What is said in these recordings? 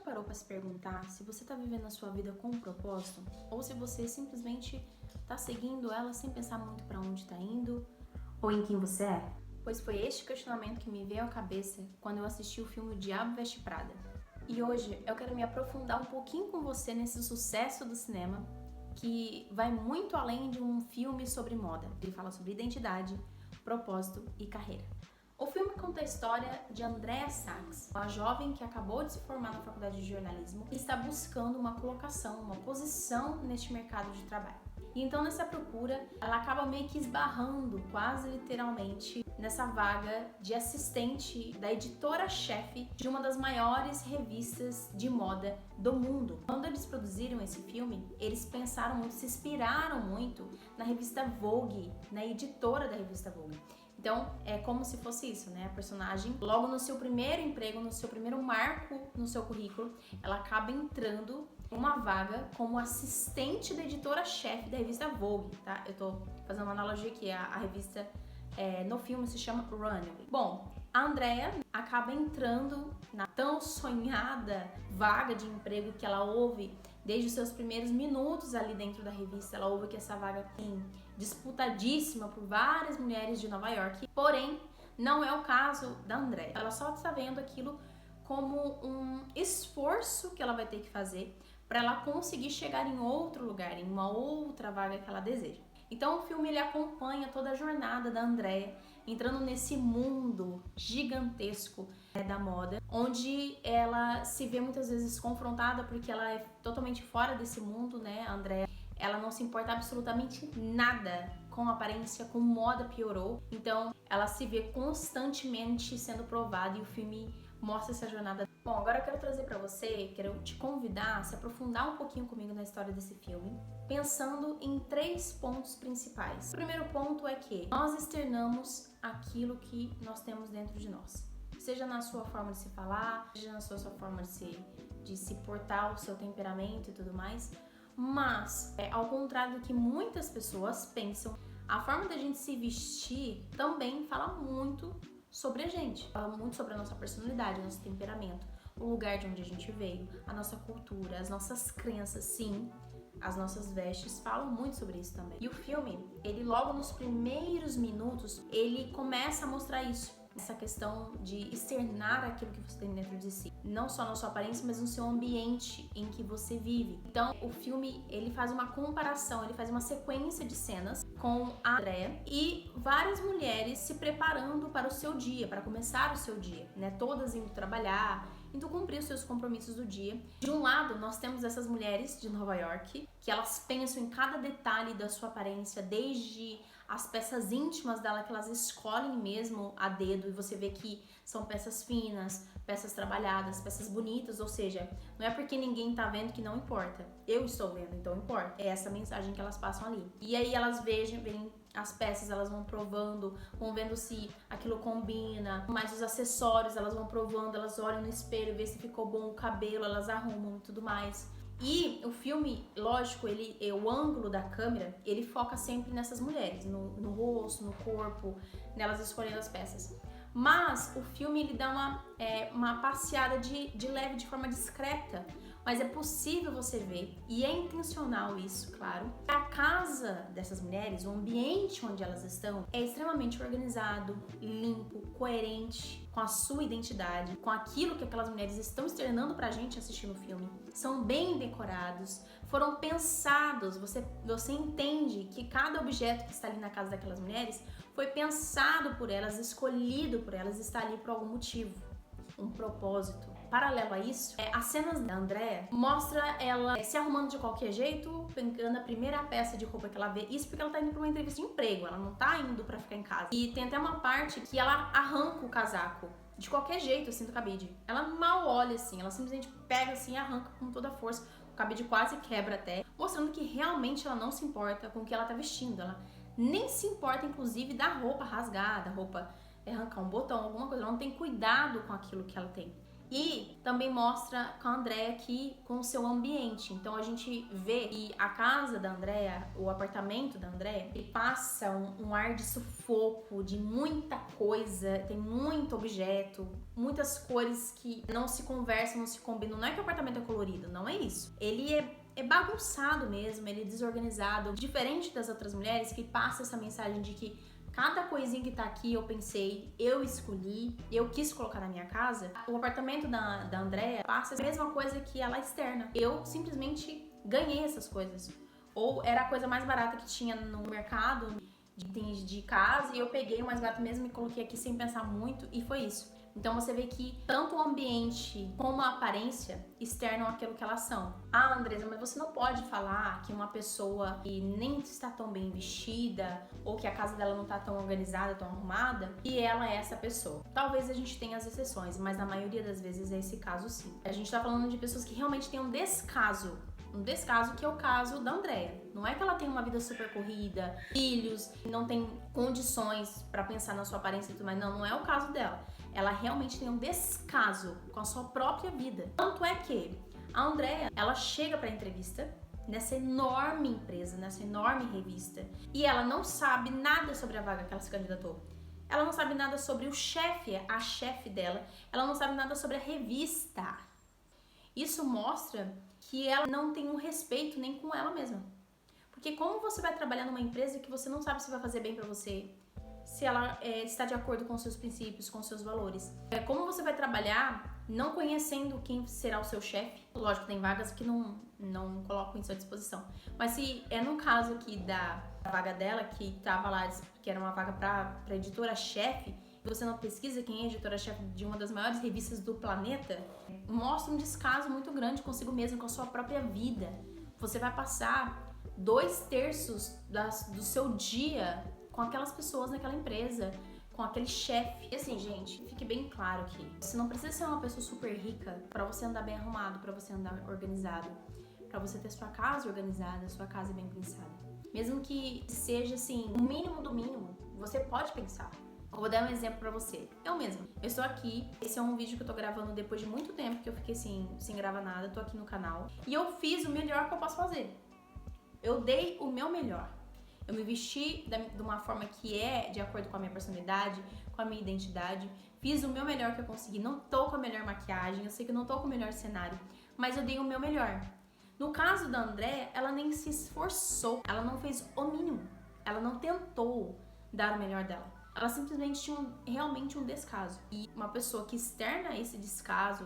parou para se perguntar se você está vivendo a sua vida com um propósito ou se você simplesmente está seguindo ela sem pensar muito para onde está indo ou em quem você é? Pois foi este questionamento que me veio à cabeça quando eu assisti o filme O Diabo Veste Prada. E hoje eu quero me aprofundar um pouquinho com você nesse sucesso do cinema que vai muito além de um filme sobre moda. Ele fala sobre identidade, propósito e carreira. O filme conta a história de Andrea Sachs, uma jovem que acabou de se formar na faculdade de jornalismo e está buscando uma colocação, uma posição neste mercado de trabalho. E então nessa procura, ela acaba meio que esbarrando, quase literalmente, nessa vaga de assistente da editora-chefe de uma das maiores revistas de moda do mundo. Quando eles produziram esse filme, eles pensaram muito, se inspiraram muito na revista Vogue, na editora da revista Vogue. Então, é como se fosse isso, né? A personagem, logo no seu primeiro emprego, no seu primeiro marco no seu currículo, ela acaba entrando em uma vaga como assistente da editora-chefe da revista Vogue, tá? Eu tô fazendo uma analogia aqui, a revista no filme se chama Runway. Bom, a Andrea acaba entrando na tão sonhada vaga de emprego que ela ouve desde os seus primeiros minutos ali dentro da revista. Ela ouve que essa vaga é disputadíssima por várias mulheres de Nova York, porém não é o caso da Andrea. Ela só está vendo aquilo como um esforço que ela vai ter que fazer para ela conseguir chegar em outro lugar, em uma outra vaga que ela deseja. Então o filme ele acompanha toda a jornada da Andrea entrando nesse mundo gigantesco da moda, onde ela se vê muitas vezes confrontada porque ela é totalmente fora desse mundo, né? A Andrea, ela não se importa absolutamente nada com aparência, com moda, piorou. Então ela se vê constantemente sendo provada e o filme mostra essa jornada. Bom, agora eu quero trazer pra você, quero te convidar a se aprofundar um pouquinho comigo na história desse filme, pensando em 3 pontos principais. O primeiro ponto é que nós externamos aquilo que nós temos dentro de nós. Seja na sua forma de se falar, seja na sua forma de se portar, o seu temperamento e tudo mais. Mas, ao contrário do que muitas pessoas pensam, a forma da gente se vestir também fala muito sobre a gente. Fala muito sobre a nossa personalidade, o nosso temperamento, o lugar de onde a gente veio, a nossa cultura, as nossas crenças, sim. As nossas vestes falam muito sobre isso também. E o filme, ele logo nos primeiros minutos, ele começa a mostrar isso. Essa questão de externar aquilo que você tem dentro de si. Não só na sua aparência, mas no seu ambiente em que você vive. Então, o filme, ele faz uma comparação, ele faz uma sequência de cenas com a Andrea e várias mulheres se preparando para o seu dia, para começar o seu dia, né? Todas indo trabalhar, indo cumprir os seus compromissos do dia. De um lado, nós temos essas mulheres de Nova York, que elas pensam em cada detalhe da sua aparência, desde as peças íntimas dela que elas escolhem mesmo a dedo, e você vê que são peças finas, peças trabalhadas, peças bonitas, ou seja, não é porque ninguém tá vendo que não importa. Eu estou vendo, então importa. É essa mensagem que elas passam ali. E aí elas veem as peças, elas vão provando, vão vendo se aquilo combina, mas os acessórios elas vão provando, elas olham no espelho, vê se ficou bom o cabelo, elas arrumam e tudo mais. E o filme, lógico, o ângulo da câmera, ele foca sempre nessas mulheres, no rosto, no corpo, nelas escolhendo as peças. Mas o filme, ele dá uma passeada de leve, de forma discreta, mas é possível você ver, e é intencional isso, claro, a casa dessas mulheres, o ambiente onde elas estão, é extremamente organizado, limpo, coerente com a sua identidade, com aquilo que aquelas mulheres estão externando pra gente assistindo o filme. São bem decorados, foram pensados, você entende que cada objeto que está ali na casa daquelas mulheres foi pensado por elas, escolhido por elas, está ali por algum motivo, um propósito. Paralelo a isso, as cenas da Andrea mostra ela se arrumando de qualquer jeito, pegando a primeira peça de roupa que ela vê. Isso porque ela tá indo pra uma entrevista de emprego, ela não tá indo pra ficar em casa. E tem até uma parte que ela arranca o casaco de qualquer jeito, assim, do cabide. Ela mal olha, assim, ela simplesmente pega assim e arranca com toda a força. O cabide quase quebra até, mostrando que realmente ela não se importa com o que ela tá vestindo. Ela nem se importa, inclusive, da roupa rasgada, roupa arrancar um botão, alguma coisa. Ela não tem cuidado com aquilo que ela tem. E também mostra com a Andrea aqui com o seu ambiente. Então a gente vê que a casa da Andrea, o apartamento da Andrea, ele passa um ar de sufoco, de muita coisa, tem muito objeto, muitas cores que não se conversam, não se combinam. Não é que o apartamento é colorido, não é isso. Ele é bagunçado mesmo, ele é desorganizado. Diferente das outras mulheres que passa essa mensagem de que cada coisinha que tá aqui eu pensei, eu escolhi, eu quis colocar na minha casa. O apartamento da Andrea passa a mesma coisa que ela externa. Eu simplesmente ganhei essas coisas. Ou era a coisa mais barata que tinha no mercado de itens de casa e eu peguei o mais barato mesmo e coloquei aqui sem pensar muito e foi isso. Então você vê que tanto o ambiente como a aparência externam aquilo que elas são. Ah, Andresa, mas você não pode falar que uma pessoa que nem está tão bem vestida ou que a casa dela não está tão organizada, tão arrumada, e ela é essa pessoa. Talvez a gente tenha as exceções, mas na maioria das vezes é esse caso sim. A gente está falando de pessoas que realmente têm um descaso que é o caso da Andrea. Não é que ela tem uma vida super corrida, filhos, não tem condições pra pensar na sua aparência e tudo mais. Não é o caso dela. Ela realmente tem um descaso com a sua própria vida. Tanto é que a Andrea, ela chega pra entrevista nessa enorme empresa, nessa enorme revista, e ela não sabe nada sobre a vaga que ela se candidatou. Ela não sabe nada sobre o chefe, a chefe dela. Ela não sabe nada sobre a revista. Isso mostra que ela não tem um respeito nem com ela mesma. Porque como você vai trabalhar numa empresa que você não sabe se vai fazer bem pra você, se ela está de acordo com os seus princípios, com os seus valores. Como você vai trabalhar não conhecendo quem será o seu chefe. Lógico, tem vagas que não colocam isso à disposição. Mas se é no caso aqui da vaga dela, que tava lá, que era uma vaga pra editora-chefe, você não pesquisa quem é a editora-chefe de uma das maiores revistas do planeta, mostra um descaso muito grande consigo mesmo, com a sua própria vida. Você vai passar 2/3 do seu dia com aquelas pessoas naquela empresa, com aquele chefe. E assim, gente, fique bem claro que você não precisa ser uma pessoa super rica pra você andar bem arrumado, pra você andar organizado, pra você ter sua casa organizada, sua casa bem pensada. Mesmo que seja assim, o mínimo do mínimo, você pode pensar. Eu vou dar um exemplo pra você. Eu mesma. Eu estou aqui. Esse é um vídeo que eu tô gravando depois de muito tempo que eu fiquei sem gravar nada. Tô aqui no canal. E eu fiz o melhor que eu posso fazer. Eu dei o meu melhor. Eu me vesti de uma forma que é de acordo com a minha personalidade, com a minha identidade. Fiz o meu melhor que eu consegui. Não tô com a melhor maquiagem. Eu sei que não tô com o melhor cenário. Mas eu dei o meu melhor. No caso da Andrea, ela nem se esforçou. Ela não fez o mínimo. Ela não tentou dar o melhor dela. Ela simplesmente tinha realmente um descaso. E uma pessoa que externa esse descaso,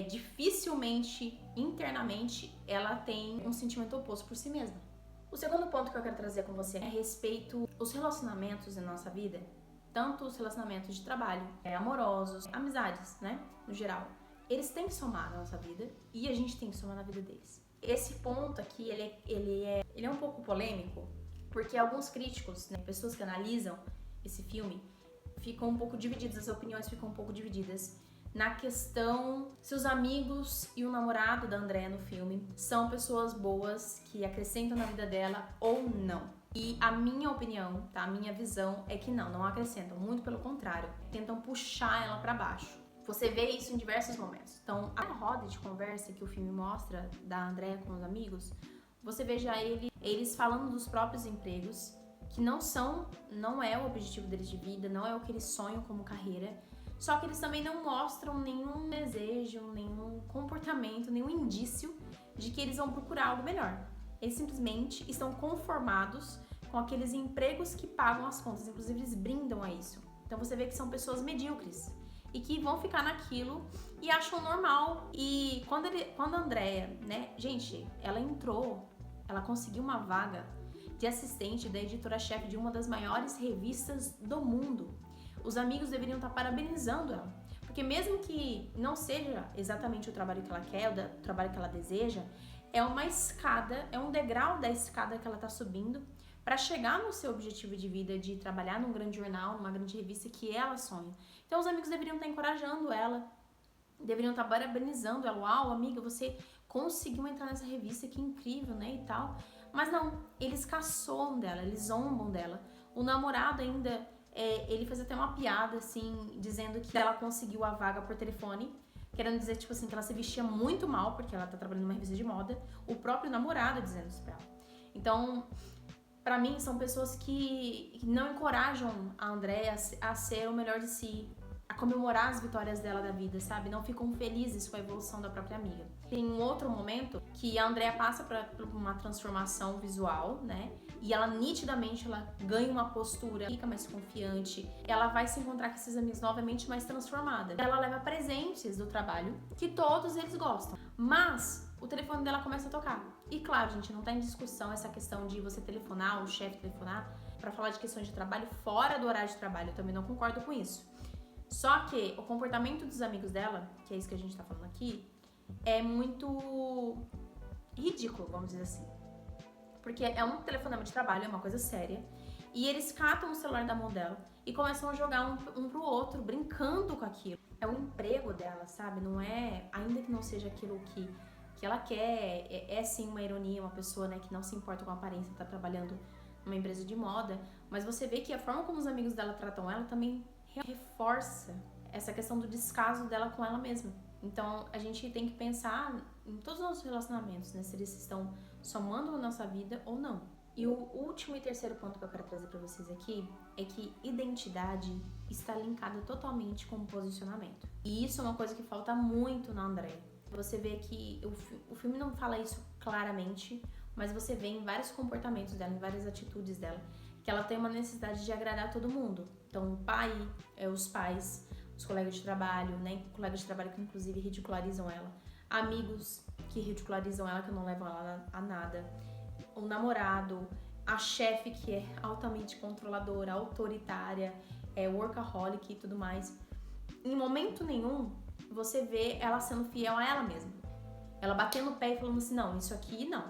dificilmente, internamente, ela tem um sentimento oposto por si mesma. O segundo ponto que eu quero trazer com você é a respeito dos relacionamentos na nossa vida. Tanto os relacionamentos de trabalho, amorosos, amizades, né? No geral. Eles têm que somar na nossa vida e a gente tem que somar na vida deles. Esse ponto aqui, ele é um pouco polêmico, porque alguns críticos, né, pessoas que analisam esse filme, ficam um pouco divididas, as opiniões ficam um pouco divididas na questão se os amigos e o namorado da Andrea no filme são pessoas boas que acrescentam na vida dela ou não. E a minha opinião, tá? A minha visão é que não acrescentam, muito pelo contrário, tentam puxar ela pra baixo. Você vê isso em diversos momentos. Então, a roda de conversa que o filme mostra da Andrea com os amigos, você vê já eles falando dos próprios empregos, que não é o objetivo deles de vida, não é o que eles sonham como carreira, só que eles também não mostram nenhum desejo, nenhum comportamento, nenhum indício de que eles vão procurar algo melhor. Eles simplesmente estão conformados com aqueles empregos que pagam as contas, inclusive eles brindam a isso. Então você vê que são pessoas medíocres e que vão ficar naquilo e acham normal. E quando a Andrea, né, gente, ela conseguiu uma vaga de assistente da editora-chefe de uma das maiores revistas do mundo. Os amigos deveriam estar parabenizando ela. Porque mesmo que não seja exatamente o trabalho que ela quer, o trabalho que ela deseja, é uma escada, é um degrau da escada que ela está subindo para chegar no seu objetivo de vida de trabalhar num grande jornal, numa grande revista que ela sonha. Então os amigos deveriam estar encorajando ela, deveriam estar parabenizando ela. Uau, amiga, você conseguiu entrar nessa revista, que incrível, né, e tal. Mas não, eles caçoam dela, eles zombam dela. O namorado ainda, ele fez até uma piada, assim, dizendo que ela conseguiu a vaga por telefone, querendo dizer, tipo assim, que ela se vestia muito mal, porque ela tá trabalhando numa revista de moda, o próprio namorado dizendo isso pra ela. Então, pra mim, são pessoas que não encorajam a Andrea a ser o melhor de si, a comemorar as vitórias dela da vida, sabe? Não ficam felizes com a evolução da própria amiga. Tem um outro momento que a Andrea passa por uma transformação visual, né? E ela nitidamente ela ganha uma postura, fica mais confiante. Ela vai se encontrar com esses amigos novamente mais transformada. Ela leva presentes do trabalho que todos eles gostam. Mas o telefone dela começa a tocar. E claro, gente, não tá em discussão essa questão de você telefonar, o chefe telefonar, pra falar de questões de trabalho fora do horário de trabalho. Eu também não concordo com isso. Só que o comportamento dos amigos dela, que é isso que a gente tá falando aqui, é muito ridículo, vamos dizer assim. Porque é um telefonema de trabalho, é uma coisa séria. E eles catam o celular da mão dela e começam a jogar um pro outro, brincando com aquilo. É o emprego dela, sabe? Não é, ainda que não seja aquilo que ela quer, é sim uma ironia, uma pessoa, né, que não se importa com a aparência, tá trabalhando numa empresa de moda, mas você vê que a forma como os amigos dela tratam ela também reforça essa questão do descaso dela com ela mesma. Então, a gente tem que pensar em todos os nossos relacionamentos, né? Se eles estão somando na nossa vida ou não. E o último e terceiro ponto que eu quero trazer pra vocês aqui é que identidade está linkada totalmente com o posicionamento. E isso é uma coisa que falta muito na Andrea. Você vê que o filme não fala isso claramente, mas você vê em vários comportamentos dela, em várias atitudes dela, que ela tem uma necessidade de agradar todo mundo. Então, o pai, os pais, os colegas de trabalho, né? Colegas de trabalho que inclusive ridicularizam ela, amigos que ridicularizam ela, que não levam ela a nada, o namorado, a chefe que é altamente controladora, autoritária, workaholic e tudo mais. Em momento nenhum, você vê ela sendo fiel a ela mesma. Ela batendo o pé e falando assim, não, isso aqui não.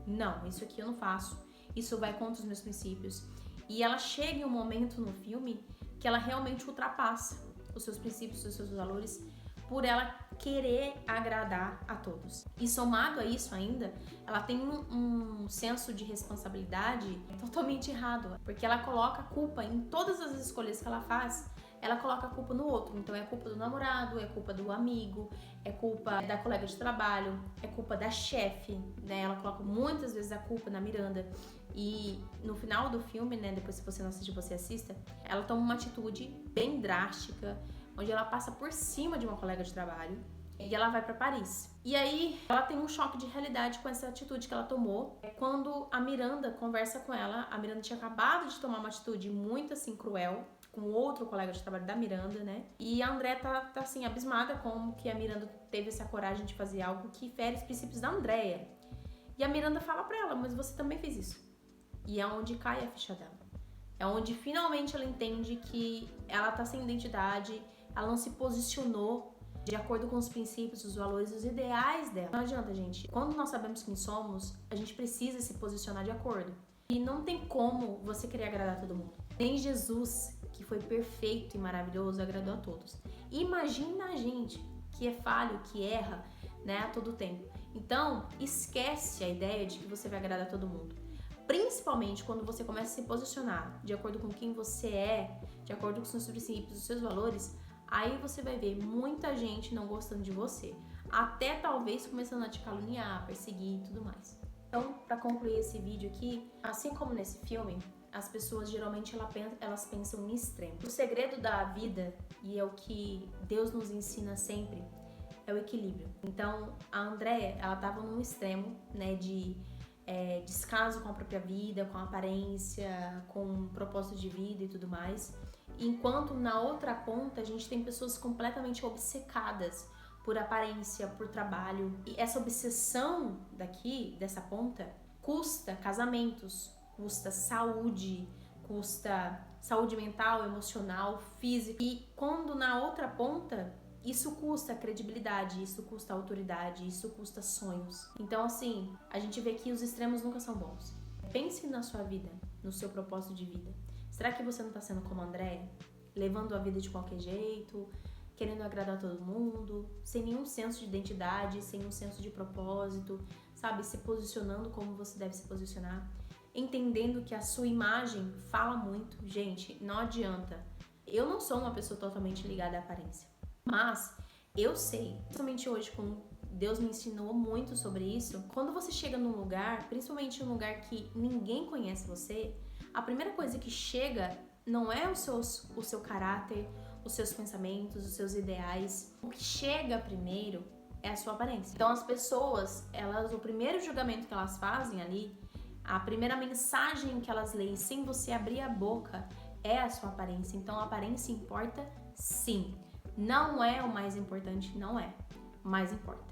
Não, isso aqui eu não faço. Isso vai contra os meus princípios. E ela chega em um momento no filme que ela realmente ultrapassa os seus princípios, os seus valores, por ela querer agradar a todos. E somado a isso ainda, ela tem um senso de responsabilidade totalmente errado, porque ela coloca a culpa em todas as escolhas que ela faz, ela coloca a culpa no outro. Então é culpa do namorado, é culpa do amigo, é culpa da colega de trabalho, é culpa da chefe, né? Ela coloca muitas vezes a culpa na Miranda. E no final do filme, né, depois se você não assistiu, você assista, ela toma uma atitude bem drástica, onde ela passa por cima de uma colega de trabalho e ela vai pra Paris. E aí ela tem um choque de realidade com essa atitude que ela tomou. Quando a Miranda conversa com ela, a Miranda tinha acabado de tomar uma atitude muito assim cruel com outro colega de trabalho da Miranda, né? E a Andrea tá assim abismada como que a Miranda teve essa coragem de fazer algo que fere os princípios da Andrea. E a Miranda fala pra ela, mas você também fez isso. E é onde cai a ficha dela. É onde finalmente ela entende que ela tá sem identidade, ela não se posicionou de acordo com os princípios, os valores, os ideais dela. Não adianta, gente. Quando nós sabemos quem somos, a gente precisa se posicionar de acordo. E não tem como você querer agradar todo mundo. Nem Jesus, que foi perfeito e maravilhoso, agradou a todos. Imagina a gente, que é falho, que erra, né, a todo tempo. Então, esquece a ideia de que você vai agradar todo mundo. Principalmente quando você começa a se posicionar de acordo com quem você é, de acordo com os seus princípios, os seus valores, aí você vai ver muita gente não gostando de você. Até talvez começando a te caluniar, perseguir e tudo mais. Então, para concluir esse vídeo aqui, assim como nesse filme, as pessoas geralmente elas pensam em extremo. O segredo da vida, e é o que Deus nos ensina sempre, é o equilíbrio. Então, a Andrea, ela tava num extremo, né, de descaso com a própria vida, com a aparência, com o propósito de vida e tudo mais. Enquanto na outra ponta a gente tem pessoas completamente obcecadas por aparência, por trabalho. E essa obsessão daqui, dessa ponta, custa casamentos, custa saúde mental, emocional, física. E quando na outra ponta, isso custa credibilidade, isso custa autoridade, isso custa sonhos. Então, assim, a gente vê que os extremos nunca são bons. Pense na sua vida, no seu propósito de vida. Será que você não tá sendo como a Andrea? Levando a vida de qualquer jeito, querendo agradar todo mundo, sem nenhum senso de identidade, sem um senso de propósito, sabe? Se posicionando como você deve se posicionar. Entendendo que a sua imagem fala muito. Gente, não adianta. Eu não sou uma pessoa totalmente ligada à aparência. Mas Eu sei, principalmente hoje, como Deus me ensinou muito sobre isso, quando você chega num lugar, principalmente num lugar que ninguém conhece você, a primeira coisa que chega não é o seu caráter, os seus pensamentos, os seus ideais. O que chega primeiro é a sua aparência. Então as pessoas, o primeiro julgamento que elas fazem ali, a primeira mensagem que elas leem sem você abrir a boca é a sua aparência. Então a aparência importa sim. Não é o mais importante, não é. Mas importa.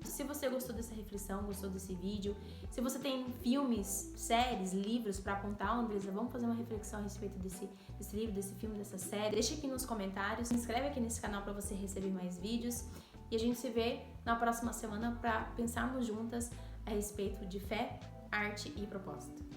Se você gostou dessa reflexão, gostou desse vídeo, se você tem filmes, séries, livros pra apontar, Andresa, vamos fazer uma reflexão a respeito desse livro, desse filme, dessa série, deixa aqui nos comentários, se inscreve aqui nesse canal pra você receber mais vídeos e a gente se vê na próxima semana pra pensarmos juntas a respeito de fé, arte e propósito.